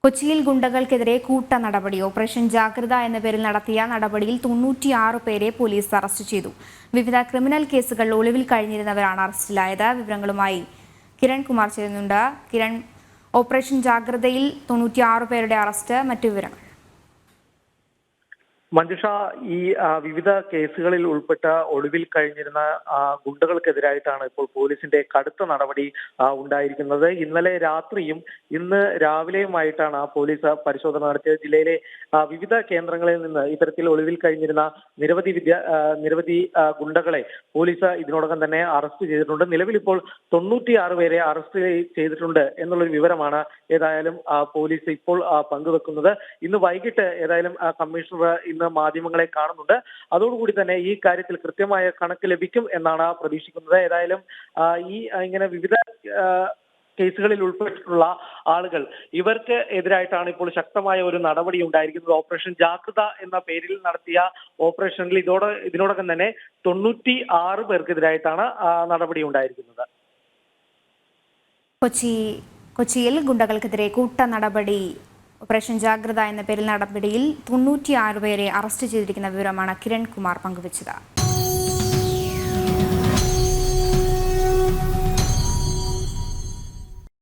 കൊച്ചിയിൽ ഗുണ്ടകൾക്കെതിരെ കൂട്ട നടപടി. ഓപ്പറേഷൻ ജാഗ്രത എന്ന പേരിൽ നടത്തിയ നടപടിയിൽ 96 പേരെ പോലീസ് അറസ്റ്റ് ചെയ്തു. വിവിധ ക്രിമിനൽ കേസുകൾ ഒളിവിൽ കഴിഞ്ഞിരുന്നവരാണ് അറസ്റ്റിലായത്. വിവരങ്ങളുമായി കിരൺ കുമാർ ചേരുന്നുണ്ട്. കിരൺ, ഓപ്പറേഷൻ ജാഗ്രതയിൽ 96 പേരുടെ അറസ്റ്റ്, മറ്റു വിവരങ്ങൾ. മഞ്ജുഷ, ഈ വിവിധ കേസുകളിൽ ഉൾപ്പെട്ട ഒളിവിൽ കഴിഞ്ഞിരുന്ന ഗുണ്ടകൾക്കെതിരായിട്ടാണ് ഇപ്പോൾ പോലീസിന്റെ കടുത്ത നടപടി ഉണ്ടായിരിക്കുന്നത്. ഇന്നലെ രാത്രിയും ഇന്ന് രാവിലെയുമായിട്ടാണ് പോലീസ് പരിശോധന നടത്തിയത്. ജില്ലയിലെ വിവിധ കേന്ദ്രങ്ങളിൽ നിന്ന് ഇത്തരത്തിൽ ഒളിവിൽ കഴിഞ്ഞിരുന്ന നിരവധി ഗുണ്ടകളെ പോലീസ് ഇതിനോടകം തന്നെ അറസ്റ്റ് ചെയ്തിട്ടുണ്ട്. നിലവിൽ ഇപ്പോൾ 96 പേരെ അറസ്റ്റ് ചെയ്തിട്ടുണ്ട് എന്നുള്ളൊരു വിവരമാണ് ഏതായാലും പോലീസ് ഇപ്പോൾ പങ്കുവെക്കുന്നത്. ഇന്ന് വൈകിട്ട് ഏതായാലും കമ്മീഷണർ മാധ്യമങ്ങളെ കാണുന്നുണ്ട്. അതോടുകൂടി തന്നെ ഈ കാര്യത്തിൽ കൃത്യമായ കണക്ക് ലഭിക്കും എന്നാണ് പ്രതീക്ഷിക്കുന്നത്. ഏതായാലും ഇങ്ങനെ വിവിധ കേസുകളിൽ ഉൾപ്പെട്ടിട്ടുള്ള ആളുകൾ, ഇവർക്ക് എതിരായിട്ടാണ് ഇപ്പോൾ ശക്തമായ ഒരു നടപടി ഉണ്ടായിരിക്കുന്നത്. ഓപ്പറേഷൻ ജാഗ്രത എന്ന പേരിൽ നടത്തിയ ഓപ്പറേഷനിൽ ഇതിനോടകം തന്നെ 96 പേർക്കെതിരായിട്ടാണ് നടപടി ഉണ്ടായിരിക്കുന്നത്. കൊച്ചിയിൽ ഗുണ്ടകൾക്കെതിരെ കൂട്ട നടപടി, ഓപ്പറേഷൻ ജാഗ്രത എന്ന പേരിൽ നടപടിയിൽ 96 പേരെ അറസ്റ്റ് ചെയ്തിരിക്കുന്ന വിവരമാണ് കിരൺ കുമാർ പങ്കുവച്ചത്.